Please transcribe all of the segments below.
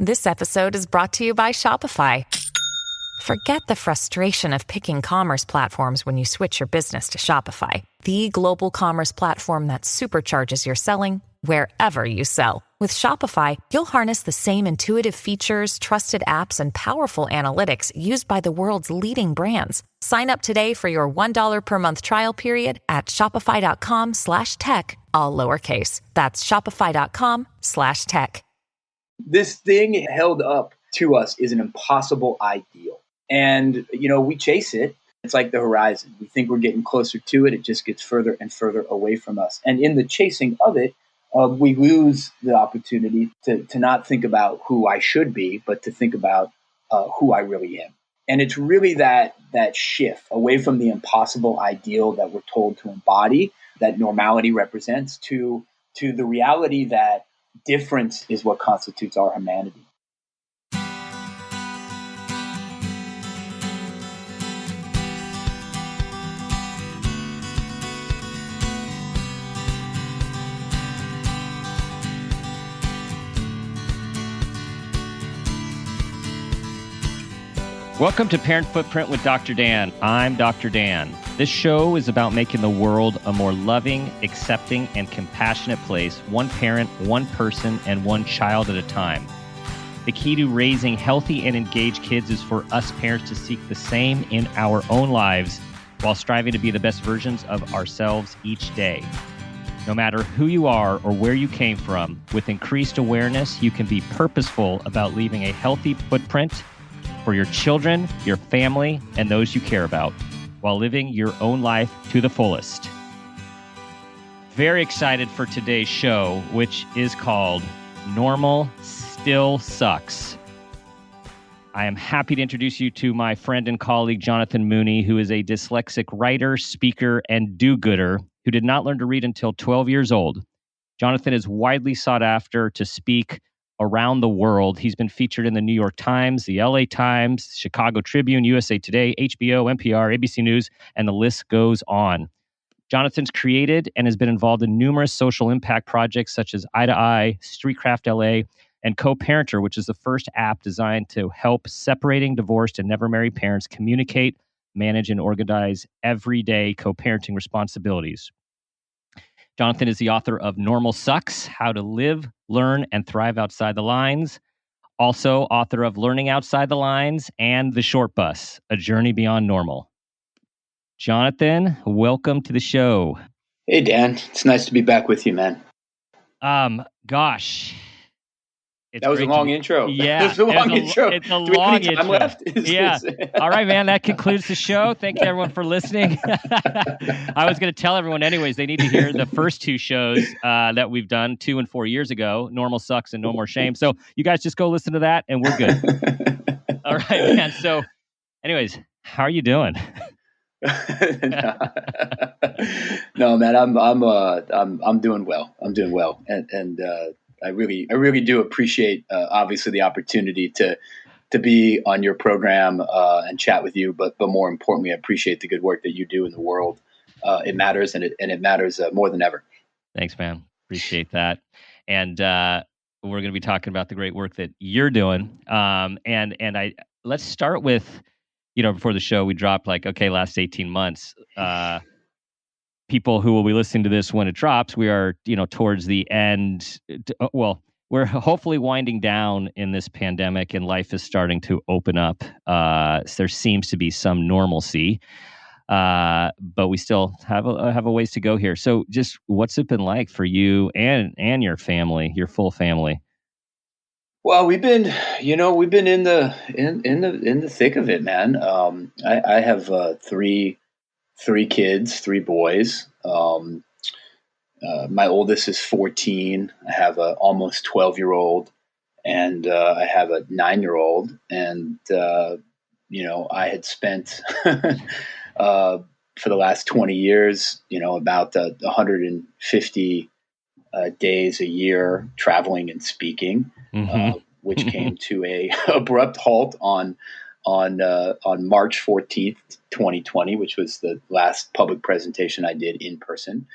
This episode is brought to you by Shopify. Forget the frustration of picking commerce platforms when you switch your business to Shopify, the global commerce platform that supercharges your selling wherever you sell. With Shopify, you'll harness the same intuitive features, trusted apps, and powerful analytics used by the world's leading brands. Sign up today for your $1 per month trial period at shopify.com/tech, all lowercase. That's shopify.com/tech. This thing held up to us is an impossible ideal. And, we chase it. It's like the horizon. We think we're getting closer to it. It just gets further and further away from us. And in the chasing of it, we lose the opportunity to not think about who I should be, but to think about who I really am. And it's really that shift away from the impossible ideal that we're told to embody, that normality represents, to the reality that difference is what constitutes our humanity. Welcome to Parent Footprint with Dr. Dan. I'm Dr. Dan. This show is about making the world a more loving, accepting, and compassionate place, one parent, one person, and one child at a time. The key to raising healthy and engaged kids is for us parents to seek the same in our own lives while striving to be the best versions of ourselves each day. No matter who you are or where you came from, with increased awareness, you can be purposeful about leaving a healthy footprint for your children, your family, and those you care about, while living your own life to the fullest. Very excited for today's show, which is called Normal Still Sucks. I am happy to introduce you to my friend and colleague, Jonathan Mooney, who is a dyslexic writer, speaker, and do-gooder who did not learn to read until 12 years old. Jonathan is widely sought after to speak around the world. He's been featured in the New York Times, the LA Times, Chicago Tribune, USA Today, HBO, NPR, ABC News, and the list goes on. Jonathan's created and has been involved in numerous social impact projects such as Eye to Eye, Streetcraft LA, and Co-Parenter, which is the first app designed to help separating, divorced, and never married parents communicate, manage, and organize everyday co-parenting responsibilities. Jonathan is the author of Normal Sucks, How to Live, Learn, and Thrive Outside the Lines. Also, author of Learning Outside the Lines and The Short Bus, A Journey Beyond Normal. Jonathan, welcome to the show. Hey, Dan. It's nice to be back with you, man. Gosh. That was a long intro. Yeah. It was a long intro. It's a Do we have long any time intro. left? Yeah. All right, man. That concludes the show. Thank you, everyone, for listening. I was going to tell everyone anyways, they need to hear the first two shows that we've done 2 and 4 years ago, Normal Sucks and No More Shame. So you guys just go listen to that and we're good. All right, man. So anyways, how are you doing? No, man, I'm doing well. I'm doing well. And I really do appreciate, obviously, the opportunity to be on your program and chat with you. But more importantly, I appreciate the good work that you do in the world. It matters, and it matters more than ever. Thanks, man. Appreciate that. And we're going to be talking about the great work that you're doing. Let's start with, before the show, we dropped last 18 months. People who will be listening to this when it drops, we are, towards the end. Well, we're hopefully winding down in this pandemic and life is starting to open up. There seems to be some normalcy, but we still have a ways to go here. So just what's it been like for you and your family, your full family? Well, we've been in the thick of it, man. I have three kids, 3 boys. My oldest is 14. I have a almost 12-year-old, and I have a 9-year-old. And I had spent for the last 20 years, about 150 days a year traveling and speaking, which came to a abrupt halt on March 14th, 2020, which was the last public presentation I did in person.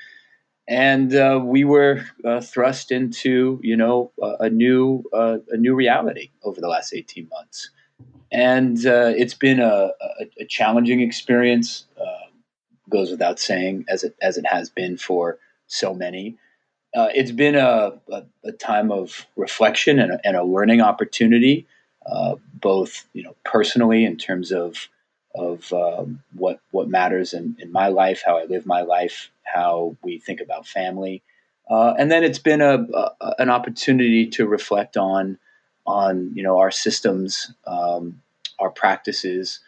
And we were thrust into, a new reality over the last 18 months. And it's been a challenging experience. Goes without saying, as it has been for so many. It's been a time of reflection and a learning opportunity, both personally in terms of what matters in my life, how I live my life, how we think about family, and then it's been an opportunity to reflect on our systems, our practices,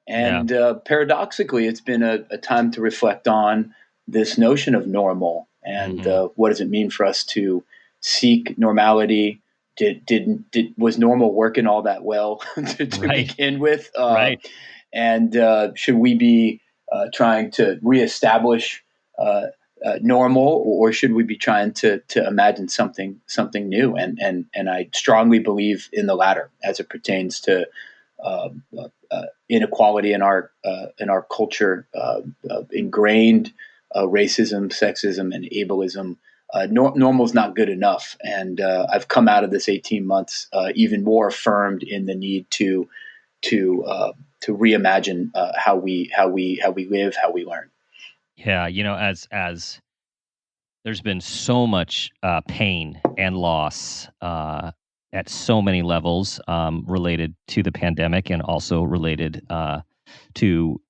Yeah. and paradoxically, it's been a time to reflect on this notion of normal and Hmm. what does it mean for us to seek normality. Was normal working all that well to Right. begin with? Right. And should we be trying to reestablish normal, or should we be trying to imagine something new? And I strongly believe in the latter as it pertains to uh, inequality in our culture, ingrained racism, sexism, and ableism. Normal is not good enough, and I've come out of this 18 months even more affirmed in the need to to reimagine how we live, how we learn. Yeah. As there's been so much pain and loss at so many levels related to the pandemic and also related to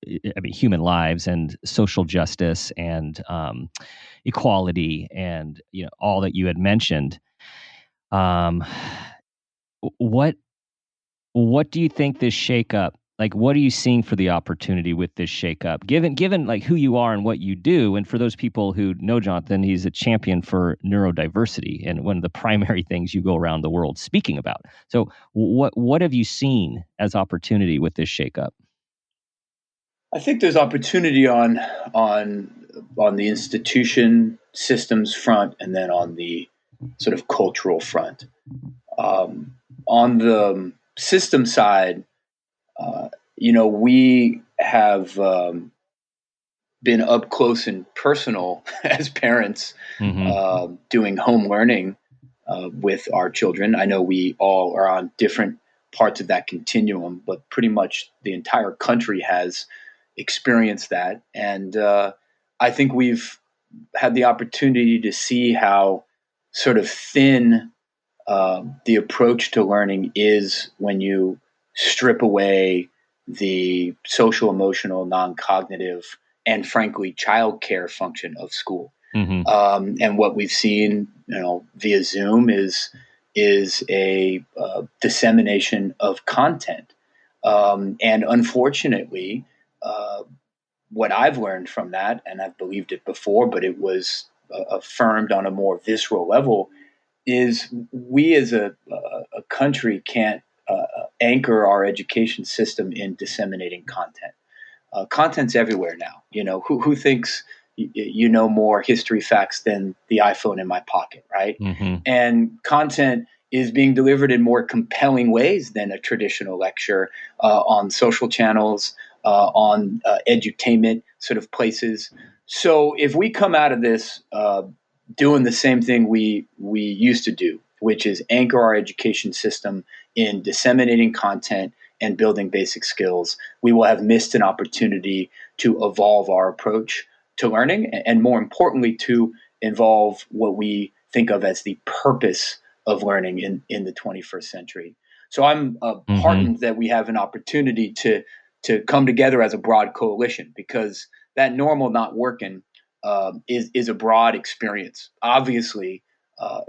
human lives and social justice and equality and all that you had mentioned. Um, what what do you think this shakeup? Like, what are you seeing for the opportunity with this shakeup? Given like who you are and what you do, and for those people who know Jonathan, he's a champion for neurodiversity and one of the primary things you go around the world speaking about. So, what have you seen as opportunity with this shakeup? I think there's opportunity on on the institution systems front, and then on the sort of cultural front. On the system side, uh, we have been up close and personal as parents, Hmm. doing home learning with our children. I know we all are on different parts of that continuum, but pretty much the entire country has experienced that. And I think we've had the opportunity to see how sort of thin the approach to learning is when you strip away the social, emotional, non cognitive, and frankly, childcare function of school. Hmm. And what we've seen, via Zoom is a dissemination of content. And unfortunately, uh, what I've learned from that, and I've believed it before, but it was affirmed on a more visceral level, is we as a country can't anchor our education system in disseminating content. Content's everywhere now. Who thinks more history facts than the iPhone in my pocket, right? Hmm. And content is being delivered in more compelling ways than a traditional lecture on social channels, on edutainment sort of places. So if we come out of this doing the same thing we used to do, which is anchor our education system in disseminating content and building basic skills, we will have missed an opportunity to evolve our approach to learning, and more importantly, to involve what we think of as the purpose of learning in the 21st century. So I'm Hmm. heartened that we have an opportunity to come together as a broad coalition, because that normal not working is a broad experience. Obviously,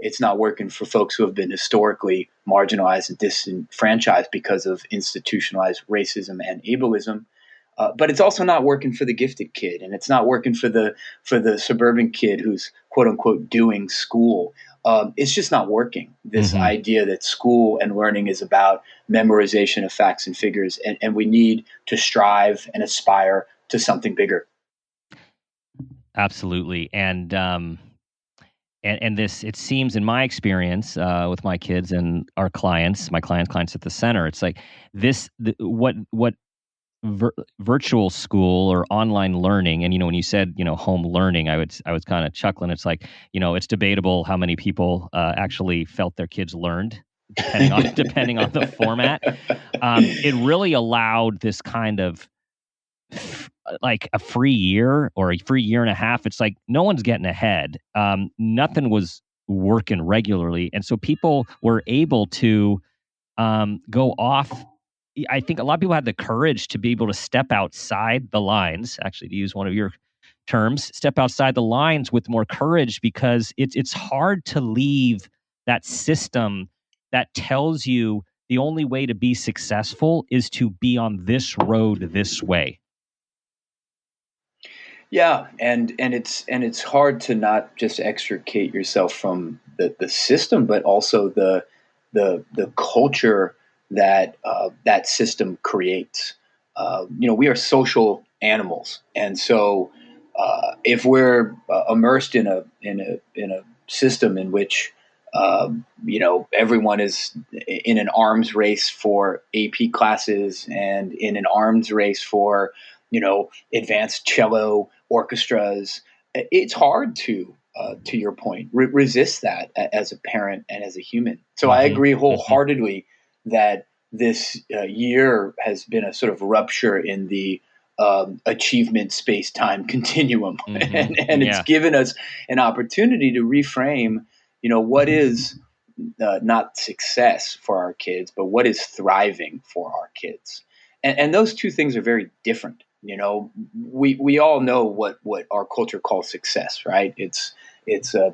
it's not working for folks who have been historically marginalized and disenfranchised because of institutionalized racism and ableism. But it's also not working for the gifted kid, and it's not working for the suburban kid who's quote unquote doing school. It's just not working. This Hmm. idea that school and learning is about memorization of facts and figures, and we need to strive and aspire to something bigger. Absolutely. And this, it seems in my experience with my kids and our clients, my clients at the center, it's like this, what virtual school or online learning, and when you said home learning, I was kind of chuckling. It's like it's debatable how many people actually felt their kids learned, depending on the format. It really allowed this kind of like a free year or a free year and a half. It's like no one's getting ahead. Nothing was working regularly, and so people were able to go off. I think a lot of people had the courage to be able to step outside the lines, actually, to use one of your terms, step outside the lines with more courage, because it's hard to leave that system that tells you the only way to be successful is to be on this road this way. Yeah, and it's hard to not just extricate yourself from the system, but also the culture that that system creates. We are social animals, and so if we're immersed in a system in which everyone is in an arms race for AP classes and in an arms race for advanced cello orchestras, it's hard to your point, resist that as a parent and as a human. So I agree wholeheartedly that this year has been a sort of rupture in the achievement space-time continuum, and it's given us an opportunity to reframe, what is not success for our kids, but what is thriving for our kids. And those two things are very different. We all know what our culture calls success, right? It's a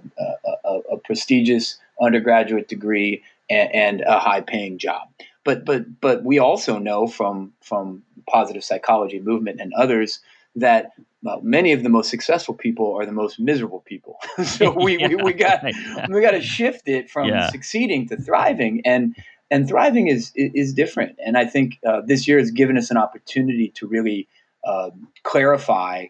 prestigious undergraduate degree and a high paying job. But we also know from positive psychology movement and others that many of the most successful people are the most miserable people. So we got to shift it from succeeding to thriving, and thriving is different. And I think this year has given us an opportunity to really clarify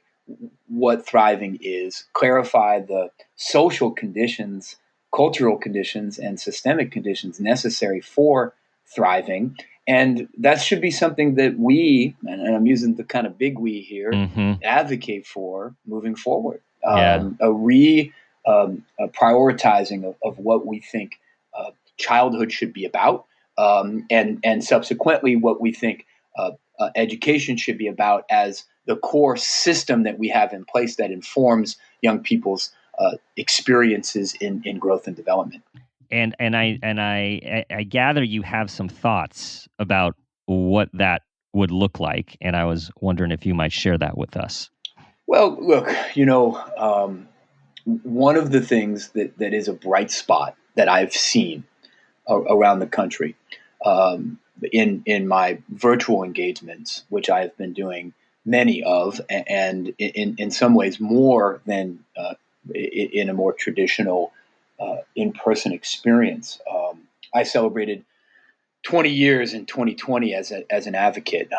what thriving is, clarify the social conditions, cultural conditions, and systemic conditions necessary for thriving. And that should be something that we, and I'm using the kind of big we here, advocate for moving forward. A prioritizing of what we think childhood should be about, and subsequently what we think education should be about as the core system that we have in place that informs young people's experiences in growth and development. And I gather you have some thoughts about what that would look like, and I was wondering if you might share that with us. Well, look, one of the things that is a bright spot that I've seen around the country in my virtual engagements, which I've been doing many of, and in some ways more than in a more traditional in-person experience. I celebrated 20 years in 2020 as an advocate.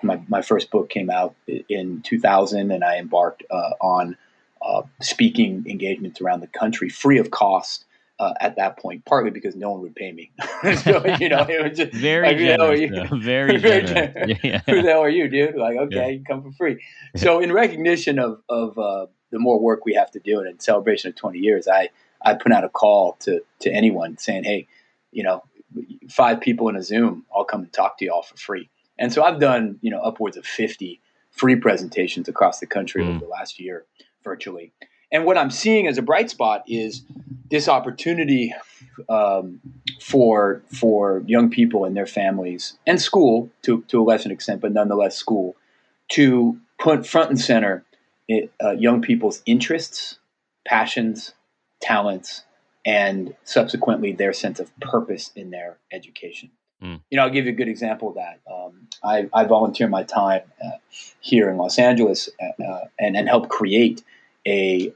My first book came out in 2000, and I embarked on speaking engagements around the country free of cost. At that point, partly because no one would pay me. So, it was just very generous. Very generous. Yeah. Who the hell are you, dude? Like, okay, you come for free. So in recognition of the more work we have to do, and in celebration of 20 years, I put out a call to anyone saying, hey, 5 people in a Zoom, I'll come and talk to you all for free. And so I've done, upwards of 50 free presentations across the country over the last year virtually. And what I'm seeing as a bright spot is this opportunity for young people and their families, and school to a lesser extent, but nonetheless school, to put front and center young people's interests, passions, talents, and subsequently their sense of purpose in their education. I'll give you a good example of that. I volunteer my time here in Los Angeles and help create a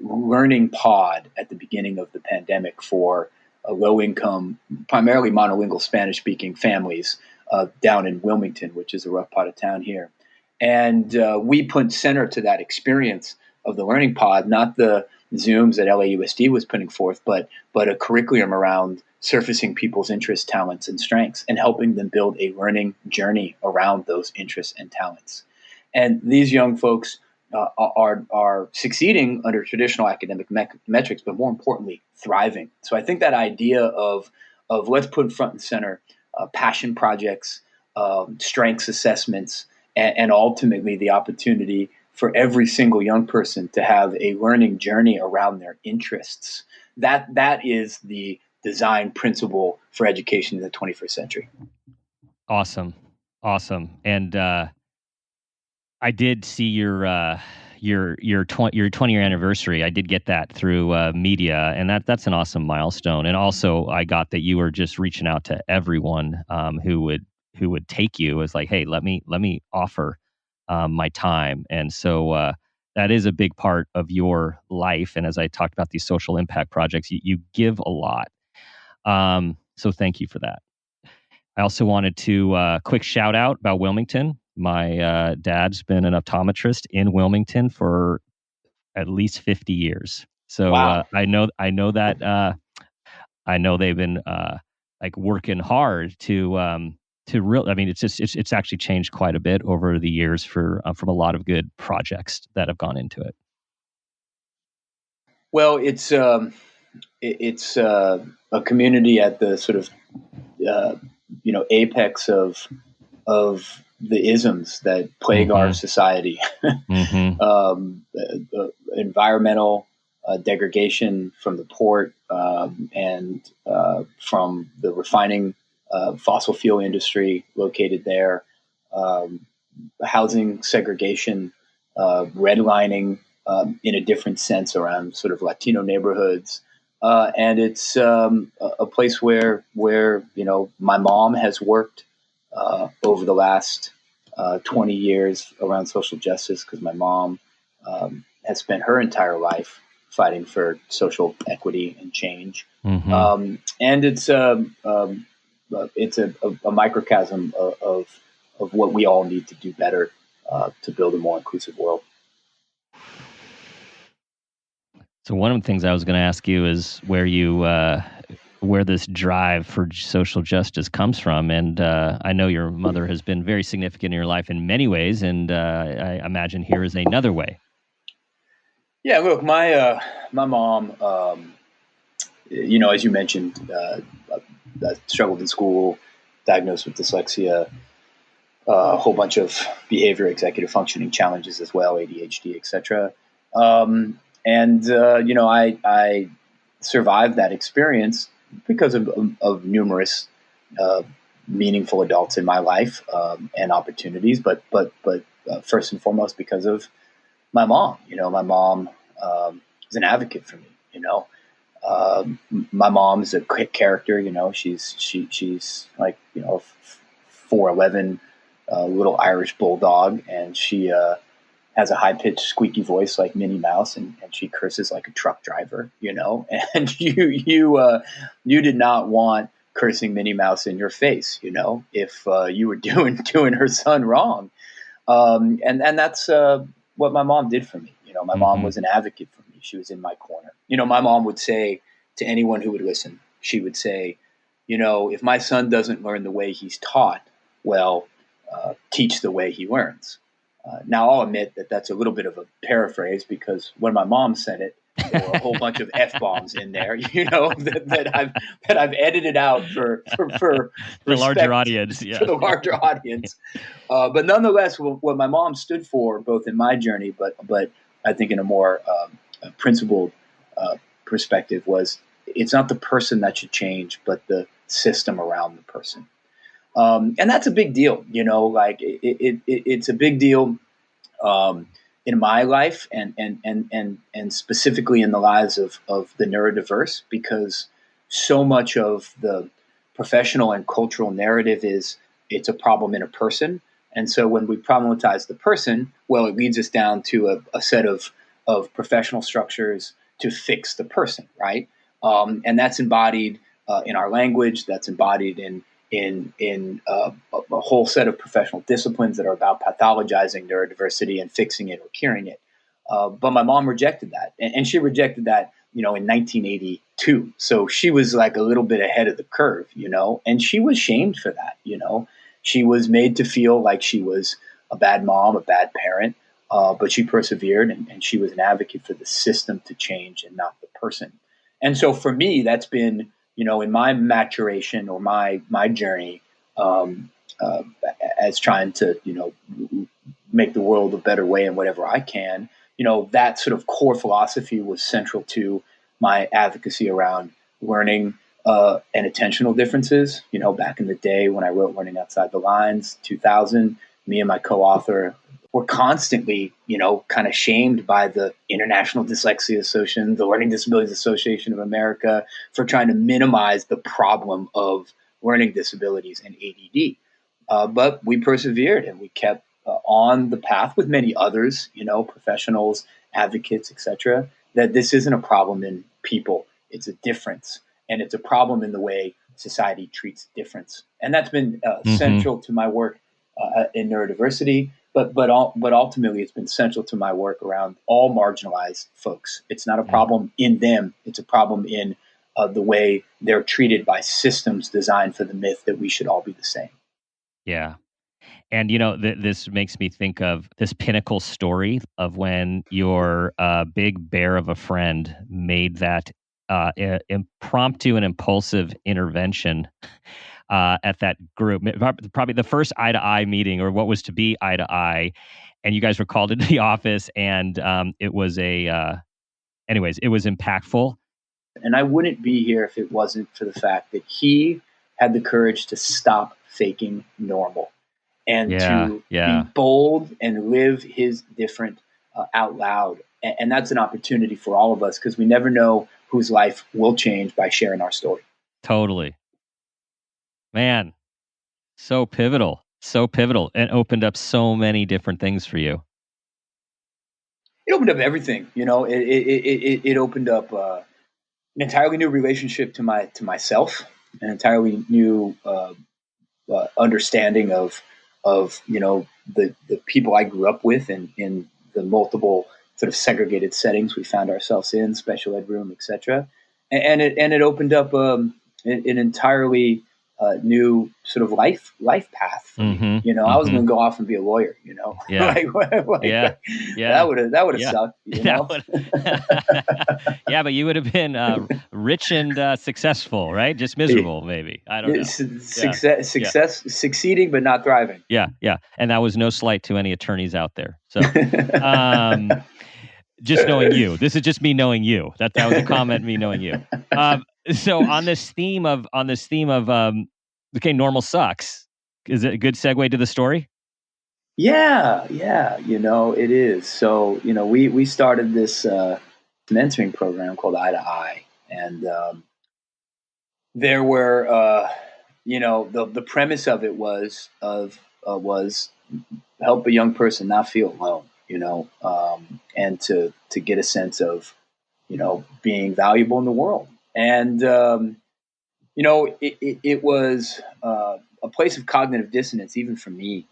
learning pod at the beginning of the pandemic for low-income, primarily monolingual Spanish-speaking families down in Wilmington, which is a rough part of town here. And we put center to that experience of the learning pod, not the Zooms that LAUSD was putting forth, but a curriculum around surfacing people's interests, talents, and strengths, and helping them build a learning journey around those interests and talents. And these young folks are succeeding under traditional academic metrics, but more importantly, thriving. So I think that idea of let's put front and center passion projects, strengths assessments, and ultimately the opportunity for every single young person to have a learning journey around their interests. That is the design principle for education in the 21st century. Awesome. And I did see your 20-year anniversary. I did get that through media, and that's an awesome milestone. And also, I got that you were just reaching out to everyone who would take you as like, hey, let me offer my time. And so that is a big part of your life. And as I talked about these social impact projects, you give a lot. So thank you for that. I also wanted to quick shout out about Wilmington. My dad's been an optometrist in Wilmington for at least 50 years. So Wow. I know that I know they've been like working hard to real. I mean, it's actually changed quite a bit over the years from a lot of good projects that have gone into it. Well, it's a community at the sort of apex of the isms that plague our society. Environmental degradation from the port and from the refining fossil fuel industry located there, housing segregation, redlining in a different sense around sort of Latino neighborhoods. And it's a place where my mom has worked over the last 20 years around social justice, because my mom has spent her entire life fighting for social equity and change. And it's a microcosm of what we all need to do better to build a more inclusive world. So one of the things I was going to ask you is where this drive for social justice comes from. And I know your mother has been very significant in your life in many ways, and I imagine here is another way. Yeah, look, my mom, as you mentioned, struggled in school, diagnosed with dyslexia, a whole bunch of behavior, executive functioning challenges as well, ADHD, etc. I survived that experience because of numerous meaningful adults in my life and opportunities, but first and foremost because of my mom. My mom is an advocate for me. My mom is a quick character. She's like 4'11" little Irish bulldog, and she has a high-pitched, squeaky voice like Minnie Mouse, and she curses like a truck driver, and you did not want cursing Minnie Mouse in your face, if you were doing her son wrong. And that's what my mom did for me. My mom was an advocate for me. She was in my corner. My mom would say to anyone who would listen, she would say, if my son doesn't learn the way he's taught, well, teach the way he learns. Now, I'll admit that that's a little bit of a paraphrase, because when my mom said it, there were a whole bunch of F-bombs in there, that I've edited out for the larger audience. Yeah. For the larger audience. But nonetheless, what my mom stood for, both in my journey, but I think in a more principled perspective, was it's not the person that should change, but the system around the person. And that's a big deal, like it's a big deal in my life and specifically in the lives of the neurodiverse, because so much of the professional and cultural narrative is it's a problem in a person. And so when we problematize the person, well, it leads us down to a set of professional structures to fix the person, right? And that's embodied in our language, that's embodied in a whole set of professional disciplines that are about pathologizing neurodiversity and fixing it or curing it. But my mom rejected that, and she rejected that, in 1982. So she was like a little bit ahead of the curve, and she was shamed for that. She was made to feel like she was a bad mom, a bad parent, but she persevered, and she was an advocate for the system to change and not the person. And so for me, that's been, in my maturation or my journey, as trying to, make the world a better way in whatever I can, that sort of core philosophy was central to my advocacy around learning and attentional differences. Back in the day when I wrote Learning Outside the Lines, 2000, me and my co-author were constantly, kind of shamed by the International Dyslexia Association, the Learning Disabilities Association of America, for trying to minimize the problem of learning disabilities and ADD. But we persevered and we kept on the path with many others, professionals, advocates, etc., that this isn't a problem in people. It's a difference. And it's a problem in the way society treats difference. And that's been central to my work in neurodiversity, but ultimately it's been central to my work around all marginalized folks. It's not a problem in them. It's a problem in the way they're treated by systems designed for the myth that we should all be the same. Yeah. And, this makes me think of this pinnacle story of when your big bear of a friend made that impromptu and impulsive intervention at that group, probably the first eye-to-eye meeting, or what was to be eye-to-eye, and you guys were called into the office, and it was anyways, it was impactful. And I wouldn't be here if it wasn't for the fact that he had the courage to stop faking normal and to be bold and live his different out loud. And that's an opportunity for all of us, because we never know whose life will change by sharing our story. Totally. Man, so pivotal, and opened up so many different things for you. It opened up everything, it opened up an entirely new relationship to myself, an entirely new understanding of the people I grew up with in the multiple sort of segregated settings we found ourselves in, special ed room, etc. And it opened up an entirely new sort of life path for me. I was going to go off and be a lawyer. Yeah. That would have sucked. Yeah, but you would have been rich and successful, right? Just miserable, maybe. I don't know. Succeeding but not thriving. Yeah, and that was no slight to any attorneys out there. So, just knowing you, this is just me knowing you. That was a comment, me knowing you. So on this theme of okay, normal sucks. Is it a good segue to the story? Yeah, it is. So, we started this mentoring program called Eye to Eye, and there were, the premise of it was help a young person not feel alone, and to get a sense of, being valuable in the world. And it was a place of cognitive dissonance, even for me.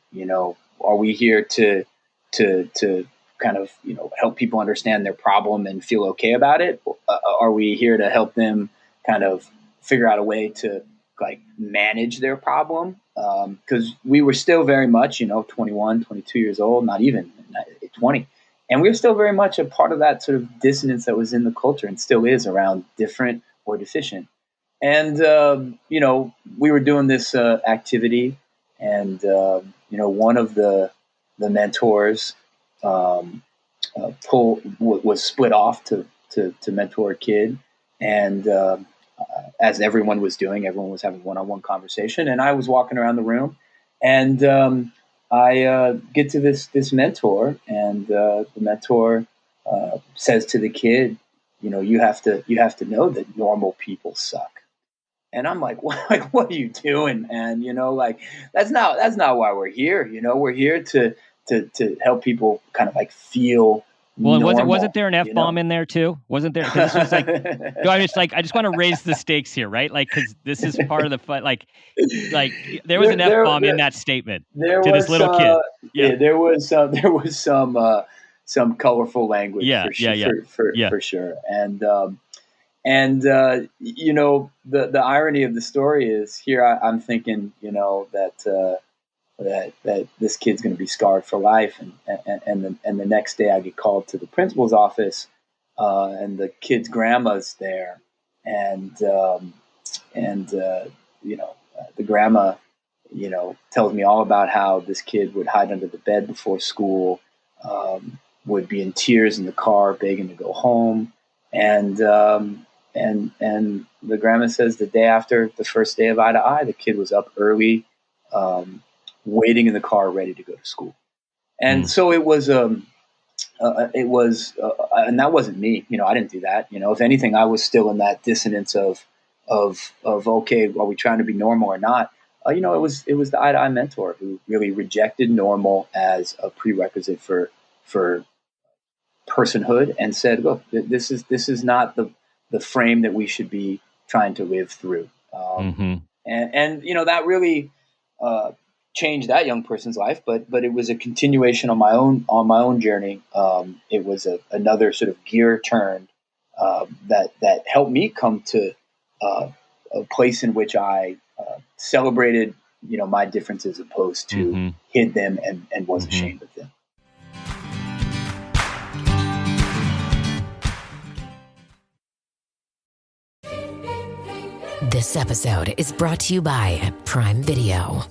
Are we here to kind of help people understand their problem and feel okay about it? Are we here to help them kind of figure out a way to manage their problem? Because we were still very much 21, 22 years old, not even 20, and we were still very much a part of that sort of dissonance that was in the culture and still is around different or deficient. And, we were doing this activity, and, one of the mentors was split off to mentor a kid. And as everyone was doing, everyone was having one-on-one conversation. And I was walking around the room, and I get to this mentor, and the mentor says to the kid, you have to know that normal people suck. And I'm like, what are you doing, man? That's not why we're here. We're here to help people kind of feel. Well, normal, wasn't there an F-bomb in there too? Wasn't there? 'Cause this was I just want to raise the stakes here, right? Because this is part of the fun. There was an F-bomb in that statement to this little kid. Yeah, there was some some colorful language for sure. And you know, the irony of the story is here I'm thinking, you know, that this kid's going to be scarred for life, and the next day I get called to the principal's office, and the kid's grandma's there, and you know, the grandma, you know, tells me all about how this kid would hide under the bed before school, would be in tears in the car begging to go home, and the grandma says the day after the first day of Eye to Eye, the kid was up early, waiting in the car, ready to go to school. And so it was, and that wasn't me. You know, I didn't do that. You know, if anything, I was still in that dissonance of okay, are we trying to be normal or not? You know, it was the Eye to Eye mentor who really rejected normal as a prerequisite for personhood and said, look, this is not the frame that we should be trying to live through. And you know, that really changed that young person's life, but it was a continuation on my own journey. It was another sort of gear turned that helped me come to a place in which I celebrated, you know, my differences, opposed to hid them and was ashamed of them. This episode is brought to you by Prime Video.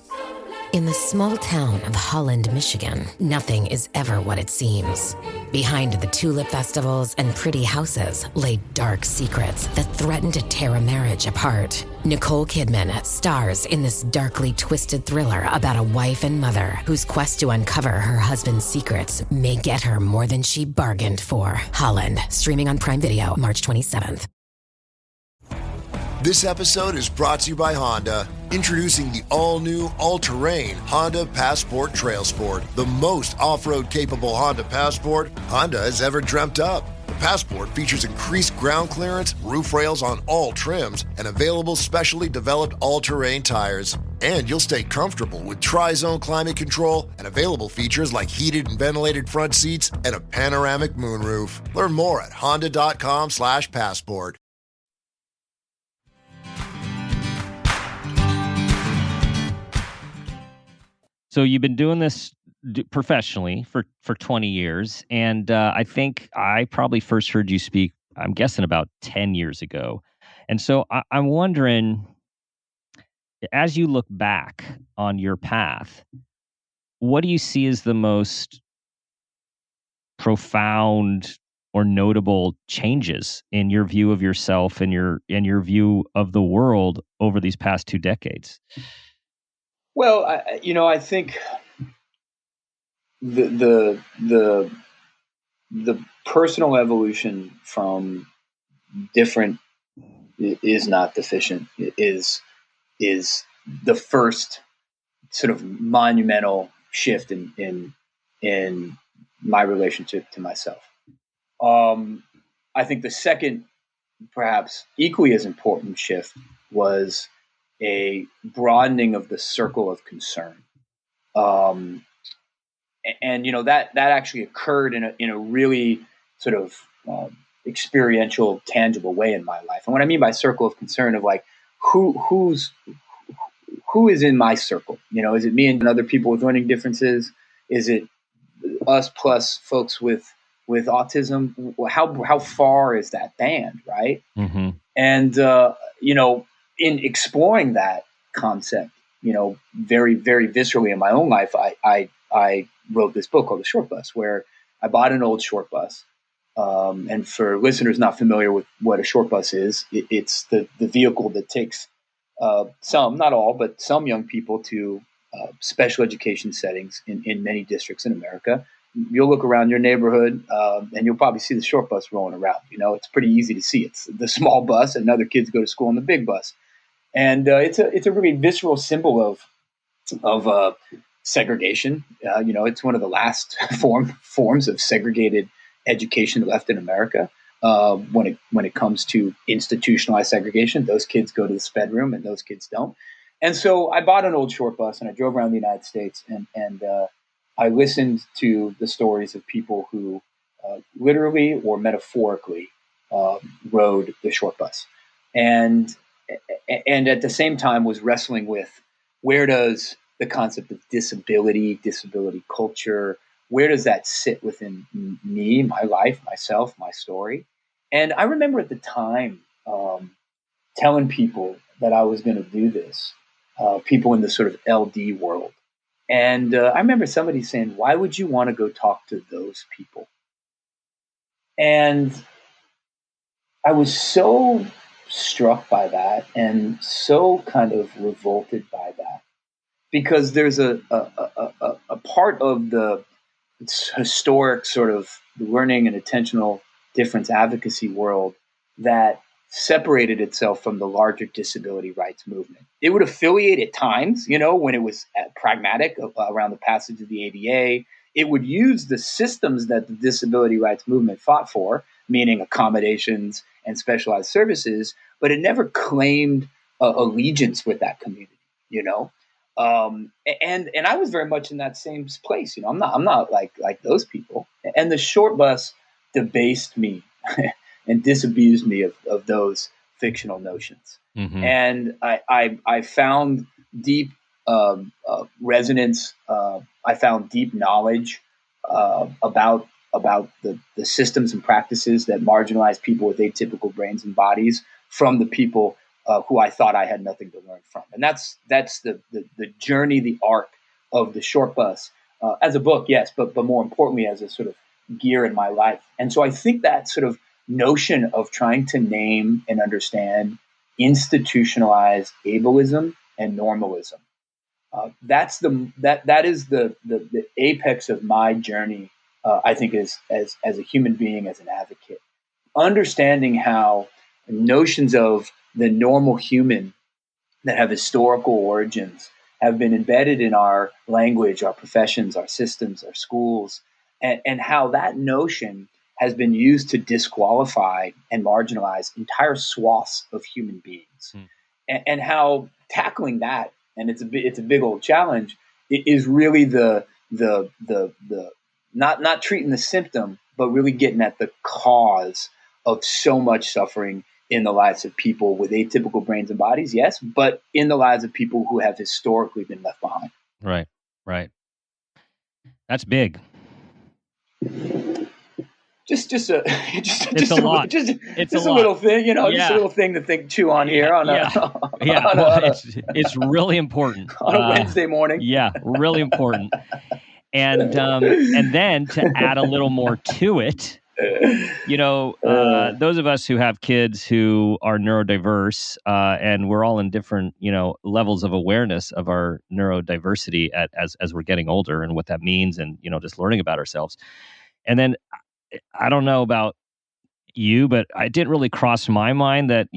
In the small town of Holland, Michigan, nothing is ever what it seems. Behind the tulip festivals and pretty houses lay dark secrets that threaten to tear a marriage apart. Nicole Kidman stars in this darkly twisted thriller about a wife and mother whose quest to uncover her husband's secrets may get her more than she bargained for. Holland, streaming on Prime Video March 27th. This episode is brought to you by Honda. Introducing the all-new, all-terrain Honda Passport Trail Sport, the most off-road capable Honda Passport Honda has ever dreamt up. The Passport features increased ground clearance, roof rails on all trims, and available specially developed all-terrain tires. And you'll stay comfortable with tri-zone climate control and available features like heated and ventilated front seats and a panoramic moonroof. Learn more at honda.com/passport. So you've been doing this professionally for 20 years, and I think I probably first heard you speak, I'm guessing about 10 years ago. And so I'm wondering, as you look back on your path, what do you see as the most profound or notable changes in your view of yourself and your view of the world over these past 2 decades? Well, I think the personal evolution from different is not deficient. It is the first sort of monumental shift in my relationship to myself. I think the second, perhaps equally as important shift was a broadening of the circle of concern. And you know, that actually occurred in a really sort of experiential, tangible way in my life. And what I mean by circle of concern of like, who is in my circle? You know, is it me and other people with learning differences? Is it us plus folks with autism? How far is that band, right? And you know, in exploring that concept, you know, very, very viscerally in my own life, I wrote this book called The Short Bus, where I bought an old short bus. And for listeners not familiar with what a short bus is, it's the vehicle that takes some, not all, but some young people to special education settings in many districts in America. You'll look around your neighborhood and you'll probably see the short bus rolling around. You know, it's pretty easy to see. It's the small bus, and other kids go to school in the big bus. And it's a really visceral symbol of segregation. You know, it's one of the last forms of segregated education left in America. When it comes to institutionalized segregation, those kids go to the sped room and those kids don't. And so I bought an old short bus and I drove around the United States and I listened to the stories of people who literally or metaphorically, rode the short bus, and at the same time was wrestling with where does the concept of disability culture, where does that sit within me, my life, myself, my story? And I remember at the time telling people that I was going to do this, people in the sort of LD world. And I remember somebody saying, why would you want to go talk to those people? And I was so struck by that and so kind of revolted by that, because there's a part of the historic sort of learning and attentional difference advocacy world that separated itself from the larger disability rights movement. It would affiliate at times, when it was pragmatic around the passage of the ADA. It would use the systems that the disability rights movement fought for, meaning accommodations and specialized services, but it never claimed allegiance with that community, and I was very much in that same place. I'm not like those people. And the short bus debased me and disabused me of those fictional notions. Mm-hmm. And I found deep resonance. I found deep knowledge about the systems and practices that marginalize people with atypical brains and bodies from the people who I thought I had nothing to learn from. And that's the journey, the arc of the short bus as a book, yes, but more importantly as a sort of gear in my life. And so I think that sort of notion of trying to name and understand institutionalized ableism and normalism, that is the apex of my journey. I think as a human being, as an advocate, understanding how notions of the normal human that have historical origins have been embedded in our language, our professions, our systems, our schools, and how that notion has been used to disqualify and marginalize entire swaths of human beings, and how tackling that, and it's a big old challenge, is really the not treating the symptom, but really getting at the cause of so much suffering in the lives of people with atypical brains and bodies, yes, but in the lives of people who have historically been left behind. Right. That's big. Just a lot. Just a little thing, just a little thing to chew on here it's really important on a Wednesday morning. Yeah, really important. And then to add a little more to it, those of us who have kids who are neurodiverse, and we're all in different, levels of awareness of our neurodiversity as we're getting older and what that means, and, just learning about ourselves. And then I don't know about you, but it didn't really cross my mind that,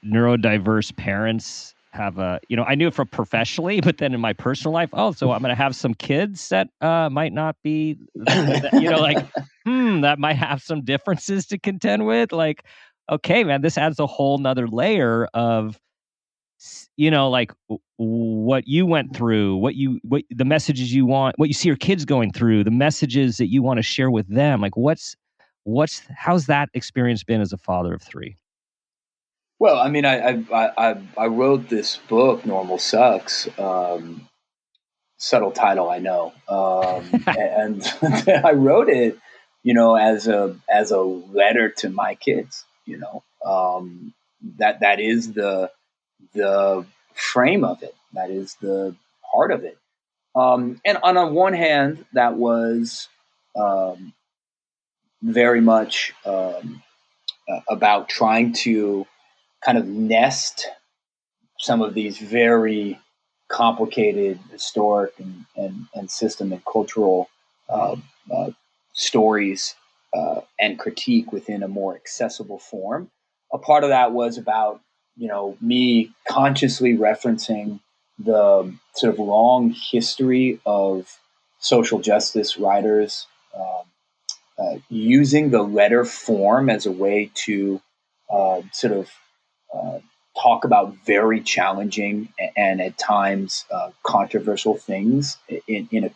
neurodiverse parents have I knew it for professionally, but then in my personal life, so I'm going to have some kids that might not be, that might have some differences to contend with. Like, okay, man, this adds a whole nother layer of, what you went through, what the messages you want, what you see your kids going through, the messages that you want to share with them. Like, how's that experience been as a father of three? Well, I mean, I wrote this book, Normal Sucks. Subtle title, I know, and I wrote it, as a letter to my kids. That is the frame of it. That is the heart of it. And on one hand, that was very much about trying to kind of nest some of these very complicated historic and system and cultural stories and critique within a more accessible form. A part of that was about, me consciously referencing the sort of long history of social justice writers using the letter form as a way to talk about very challenging and at times controversial things in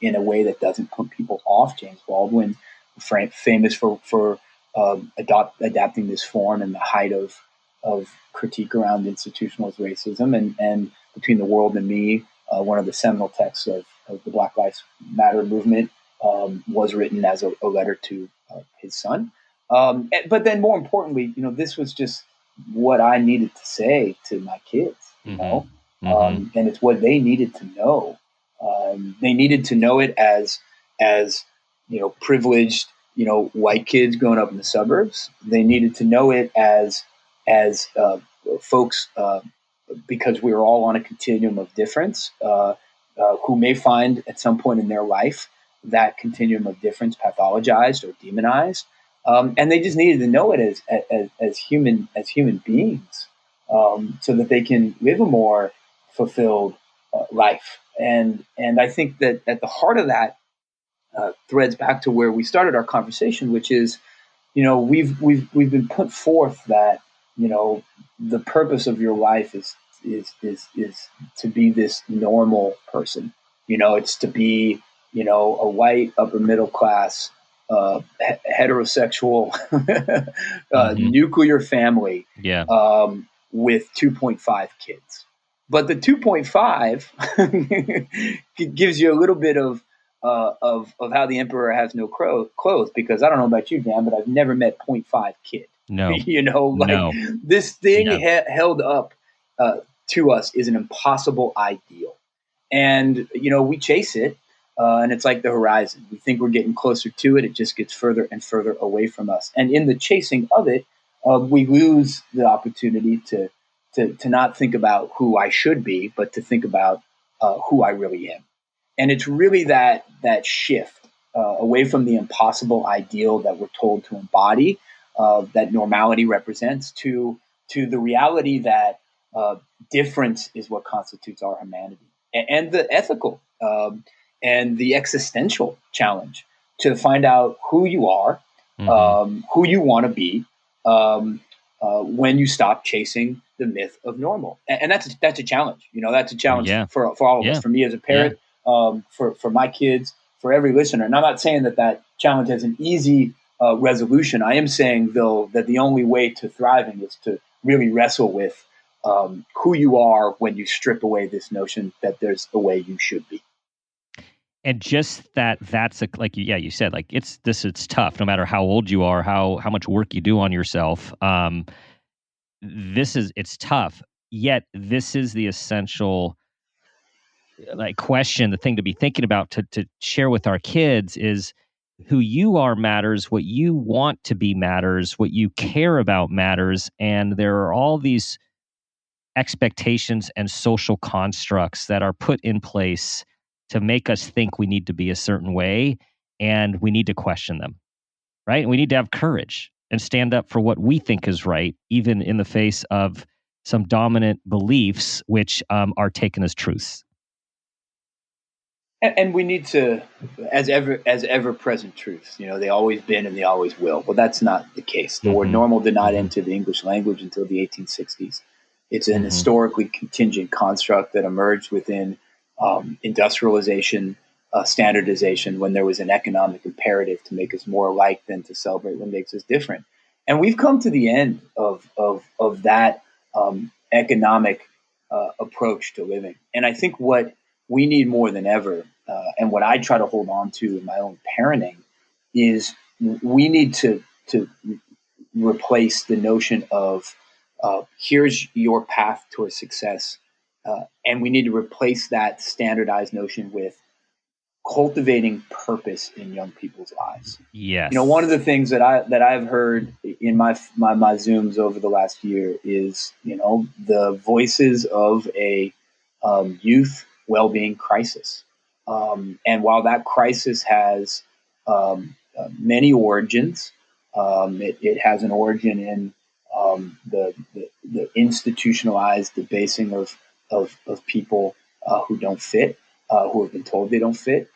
a way that doesn't put people off. James Baldwin, famous for adapting this form in the height of critique around institutionalized racism, and Between the World and Me, one of the seminal texts of the Black Lives Matter movement, was written as a letter to his son. But then, more importantly, this was just what I needed to say to my kids, and it's what they needed to know. They needed to know it as privileged, white kids growing up in the suburbs. They needed to know it as folks, because we are all on a continuum of difference, who may find at some point in their life that continuum of difference pathologized or demonized, and they just needed to know it as human beings, so that they can live a more fulfilled life. And I think that at the heart of that threads back to where we started our conversation, which is, we've been put forth that the purpose of your life is to be this normal person. It's to be a white upper middle class heterosexual nuclear family with 2.5 kids. But the 2.5 gives you a little bit of how the emperor has no clothes, because I don't know about you, Dan, but I've never met 0.5 kid. No, this thing held up to us is an impossible ideal, and we chase it, and it's like the horizon. We think we're getting closer to it; it just gets further and further away from us. And in the chasing of it, we lose the opportunity to not think about who I should be, but to think about who I really am. And it's really that shift away from the impossible ideal that we're told to embody, that normality represents, to the reality that difference is what constitutes our humanity, and the ethical and the existential challenge to find out who you are, who you want to be, when you stop chasing the myth of normal. And that's a challenge. That's a challenge for all of us. For me as a parent, for my kids, for every listener. And I'm not saying that challenge has an easy resolution. I am saying, though, that the only way to thriving is to really wrestle with who you are when you strip away this notion that there's a way you should be. And just that's like you said, like it's tough no matter how old you are, how much work you do on yourself. It's tough. Yet this is the essential question, the thing to be thinking about, to share with our kids is who you are matters, what you want to be matters, what you care about matters. And there are all these expectations and social constructs that are put in place to make us think we need to be a certain way, and we need to question them, right? And we need to have courage and stand up for what we think is right, even in the face of some dominant beliefs which are taken as truths. And we need to, as ever-present truths, they always been and they always will. Well, that's not the case. The word normal did not enter the English language until the 1860s. It's an historically contingent construct that emerged within industrialization, standardization, when there was an economic imperative to make us more alike than to celebrate what makes us different. And we've come to the end of that economic approach to living. And I think what we need more than ever, and what I try to hold on to in my own parenting, is we need to replace the notion of here's your path towards success, and we need to replace that standardized notion with cultivating purpose in young people's lives. Yes. One of the things that I've heard in my Zooms over the last year is, the voices of a youth well-being crisis. And while that crisis has many origins, it has an origin in the institutionalized debasing of people who don't fit, who have been told they don't fit.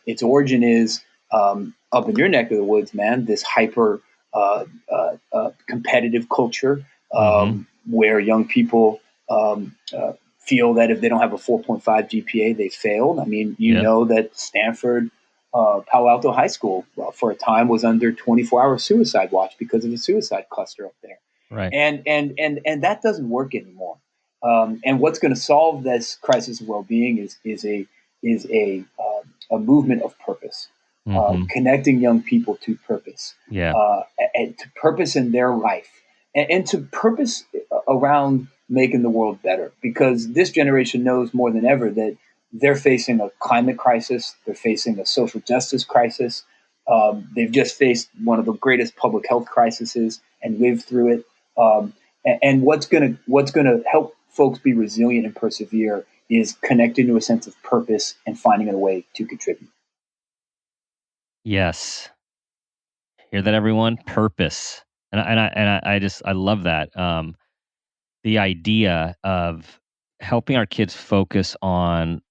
Its origin is up in your neck of the woods, man, this hyper competitive culture where young people feel that if they don't have a 4.5 GPA, they failed. I mean, know that Stanford Palo Alto High School, for a time, was under 24-hour suicide watch because of a suicide cluster up there. Right. And that doesn't work anymore. And what's going to solve this crisis of well-being is a movement of purpose, connecting young people to purpose, and to purpose in their life, and to purpose around making the world better. Because this generation knows more than ever that they're facing a climate crisis, they're facing a social justice crisis. They've just faced one of the greatest public health crises and lived through it. And what's gonna help folks be resilient and persevere is connecting to a sense of purpose and finding a way to contribute. Yes. Hear that, everyone? Purpose. I love that. The idea of helping our kids focus on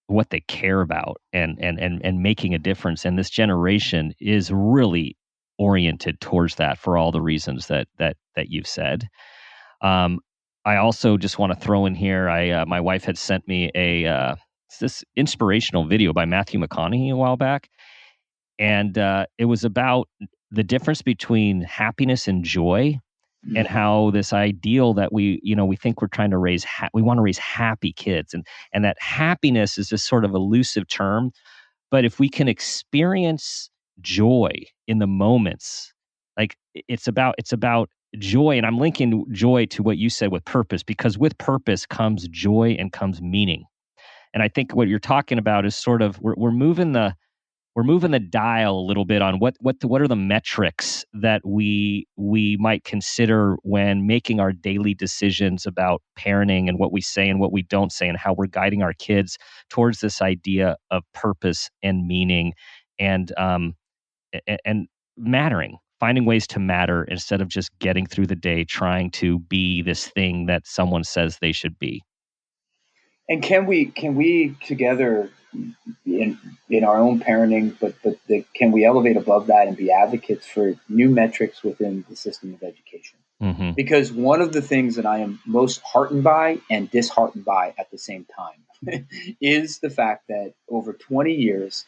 what they care about and making a difference. And this generation is really oriented towards that for all the reasons that you've said. I also just want to throw in here, my wife had sent me this inspirational video by Matthew McConaughey a while back. And it was about the difference between happiness and joy, and how this ideal that we think we're trying to raise, we want to raise happy kids, and that happiness is this sort of elusive term. But if we can experience joy in the moments, like it's about joy, and I'm linking joy to what you said with purpose, because with purpose comes joy and comes meaning. And I think what you're talking about is sort of we're moving the dial a little bit on what are the metrics that we might consider when making our daily decisions about parenting, and what we say and what we don't say, and how we're guiding our kids towards this idea of purpose and meaning, and mattering, finding ways to matter instead of just getting through the day trying to be this thing that someone says they should be. And can we together in our own parenting, but can we elevate above that and be advocates for new metrics within the system of education? Mm-hmm. Because one of the things that I am most heartened by and disheartened by at the same time is the fact that over 20 years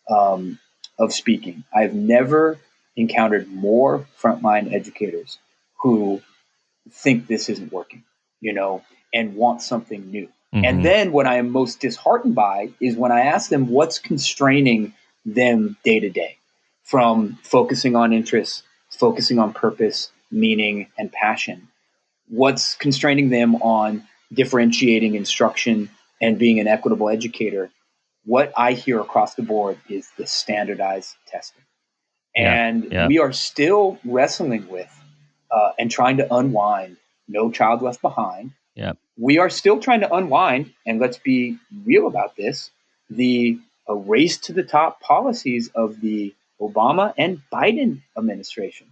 of speaking, I've never encountered more frontline educators who think this isn't working, and want something new. Mm-hmm. And then what I am most disheartened by is when I ask them what's constraining them day to day, from focusing on interests, focusing on purpose, meaning, and passion. What's constraining them on differentiating instruction and being an equitable educator? What I hear across the board is the standardized testing. And we are still wrestling with and trying to unwind No Child Left Behind. We are still trying to unwind, and let's be real about this, the race to the top policies of the Obama and Biden administration.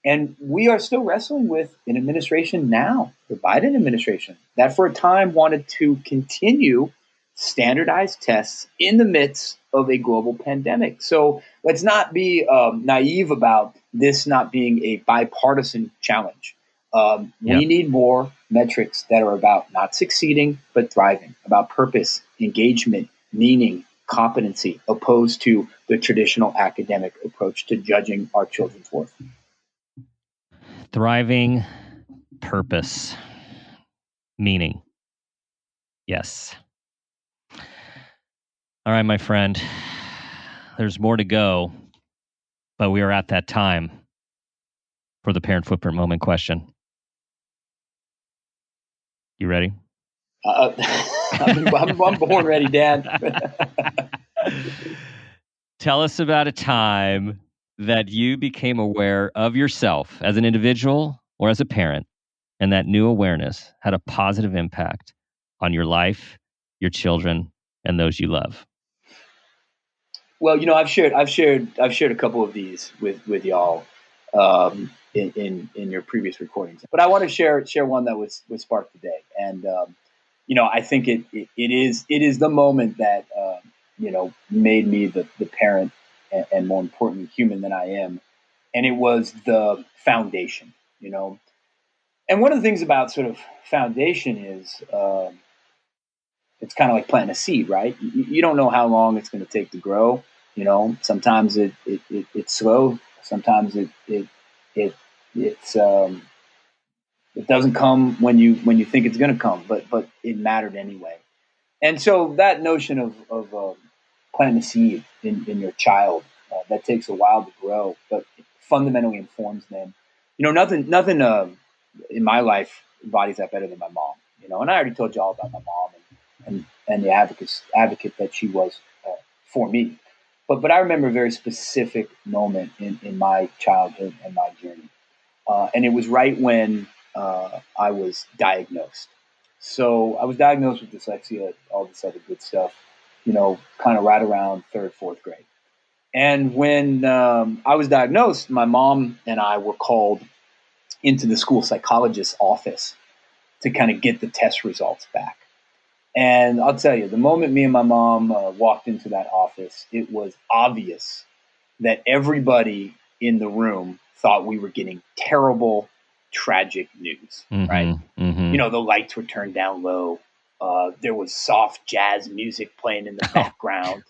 And we are still wrestling with an administration now, the Biden administration, that for a time wanted to continue standardized tests in the midst of a global pandemic. So let's not be naive about this not being a bipartisan challenge. We need more metrics that are about not succeeding, but thriving, about purpose, engagement, meaning, competency, opposed to the traditional academic approach to judging our children's worth. Thriving, purpose, meaning. Yes. All right, my friend, there's more to go, but we are at that time for the Parent Footprint Moment question. You ready? I'm born ready, Dan. Tell us about a time that you became aware of yourself as an individual or as a parent, and that new awareness had a positive impact on your life, your children, and those you love. Well, I've shared a couple of these with y'all in your previous recordings, but I want to share one that was sparked today, and I think it is the moment that made me the parent and more importantly human that I am, and it was the foundation. And one of the things about sort of foundation is it's kind of like planting a seed, right? You don't know how long it's going to take to grow. Sometimes it's slow. Sometimes it doesn't come when you think it's going to come, but it mattered anyway. And so that notion of planting a seed in your child, that takes a while to grow, but it fundamentally informs them. Nothing in my life embodies that better than my mom. And I already told you all about my mom and the advocate that she was for me. But I remember a very specific moment in my childhood and my journey. And it was right when I was diagnosed. So I was diagnosed with dyslexia, all this other good stuff, kind of right around third, fourth grade. And when I was diagnosed, my mom and I were called into the school psychologist's office to kind of get the test results back. And I'll tell you, the moment me and my mom walked into that office, it was obvious that everybody in the room thought we were getting terrible, tragic news, right? Mm-hmm. The lights were turned down low. There was soft jazz music playing in the background.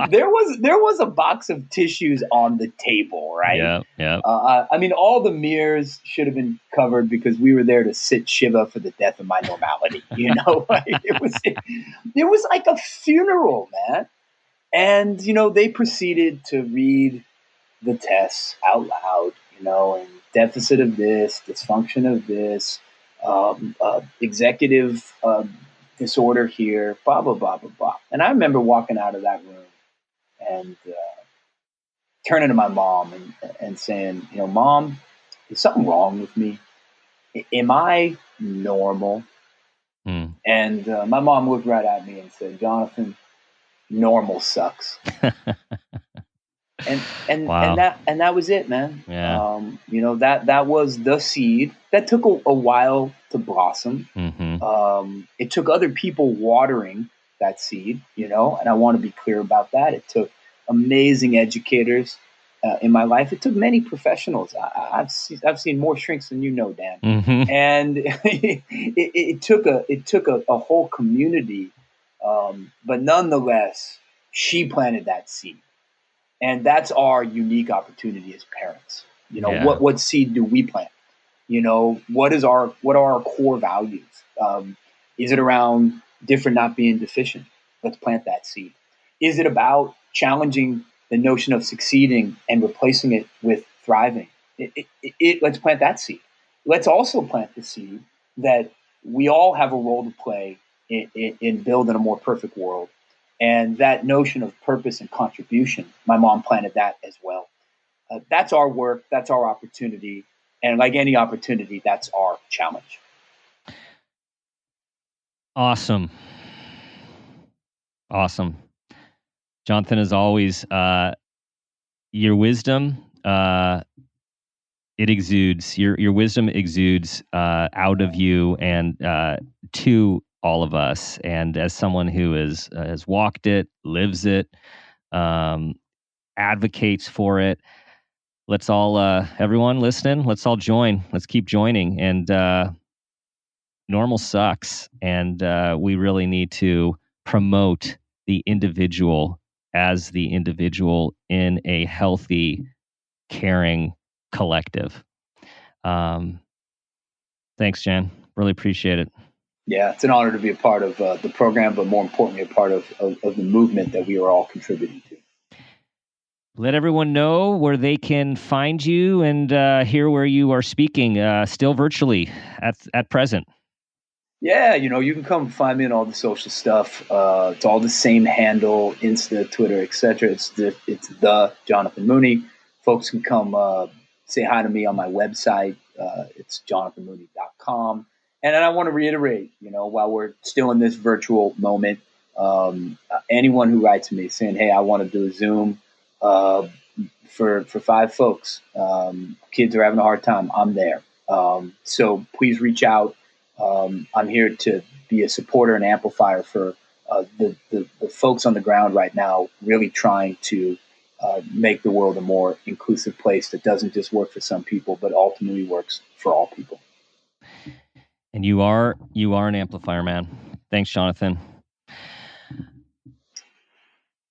There was a box of tissues on the table, right? Yeah. All the mirrors should have been covered because we were there to sit Shiva for the death of my normality. It was like a funeral, man. And they proceeded to read the tests out loud, and deficit of this, dysfunction of this, executive disorder here, blah, blah, blah, blah, blah. And I remember walking out of that room and turning to my mom and saying, Mom, is something wrong with me? Am I normal? And my mom looked right at me and said, Jonathan, normal sucks. And Wow. and that was it, man. Yeah. That was the seed that took a while to blossom. Mm-hmm. It took other people watering that seed, and I want to be clear about that. It took amazing educators in my life. It took many professionals. I've seen more shrinks than Dan. Mm-hmm. And it took a whole community, but nonetheless, she planted that seed. And that's our unique opportunity as parents. Yeah. What seed do we plant? What are our core values? Is it around different not being deficient? Let's plant that seed. Is it about challenging the notion of succeeding and replacing it with thriving? Let's plant that seed. Let's also plant the seed that we all have a role to play in building a more perfect world. And that notion of purpose and contribution, my mom planted that as well. That's our work. That's our opportunity. And like any opportunity, that's our challenge. Awesome. Jonathan, as always, your wisdom, it exudes. Your wisdom exudes out of you and to all of us. And as someone who has walked it, lives it, advocates for it, let's all, everyone listening, let's all join. Let's keep joining. And normal sucks. And we really need to promote the individual as the individual in a healthy, caring collective. Thanks, Jan. Really appreciate it. Yeah, it's an honor to be a part of the program, but more importantly, a part of the movement that we are all contributing to. Let everyone know where they can find you and hear where you are speaking, still virtually at present. Yeah, you can come find me on all the social stuff. It's all the same handle, Insta, Twitter, etc. It's the Jonathan Mooney. Folks can come say hi to me on my website. It's jonathanmooney.com. And then I want to reiterate, while we're still in this virtual moment, anyone who writes me saying, hey, I want to do a Zoom for 5 folks, kids are having a hard time, I'm there. So please reach out. I'm here to be a supporter and amplifier for the folks on the ground right now, really trying to make the world a more inclusive place that doesn't just work for some people, but ultimately works for all people. And you are an amplifier, man. Thanks, Jonathan.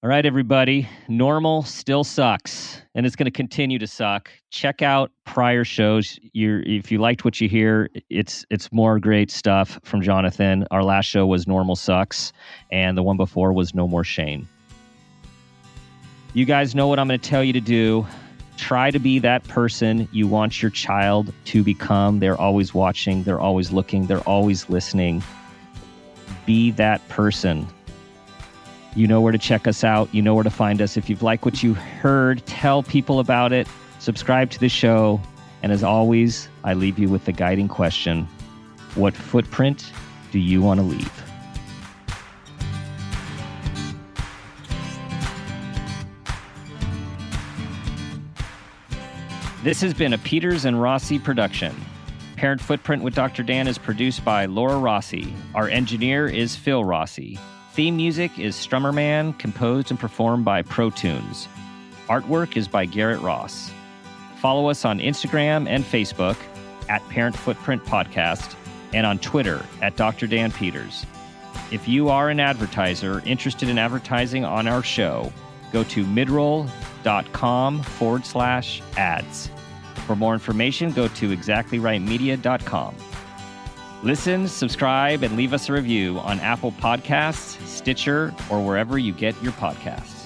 All right, everybody. Normal still sucks, and it's going to continue to suck. Check out prior shows. If you liked what you hear, it's more great stuff from Jonathan. Our last show was Normal Sucks, and the one before was No More Shame. You guys know what I'm going to tell you to do. Try to be that person you want your child to become. They're always watching. They're always looking. They're always listening. Be that person. You know where to check us out. You know where to find us. If you've liked what you heard, tell people about it. Subscribe to the show. And as always, I leave you with the guiding question. What footprint do you want to leave? This has been a Peters and Rossi production. Parent Footprint with Dr. Dan is produced by Laura Rossi. Our engineer is Phil Rossi. Theme music is Strummer Man, composed and performed by Pro Tunes. Artwork is by Garrett Ross. Follow us on Instagram and Facebook at Parent Footprint Podcast and on Twitter at Dr. Dan Peters. If you are an advertiser interested in advertising on our show, go to midroll.com/ads. For more information, go to exactlyrightmedia.com. Listen, subscribe, and leave us a review on Apple Podcasts, Stitcher, or wherever you get your podcasts.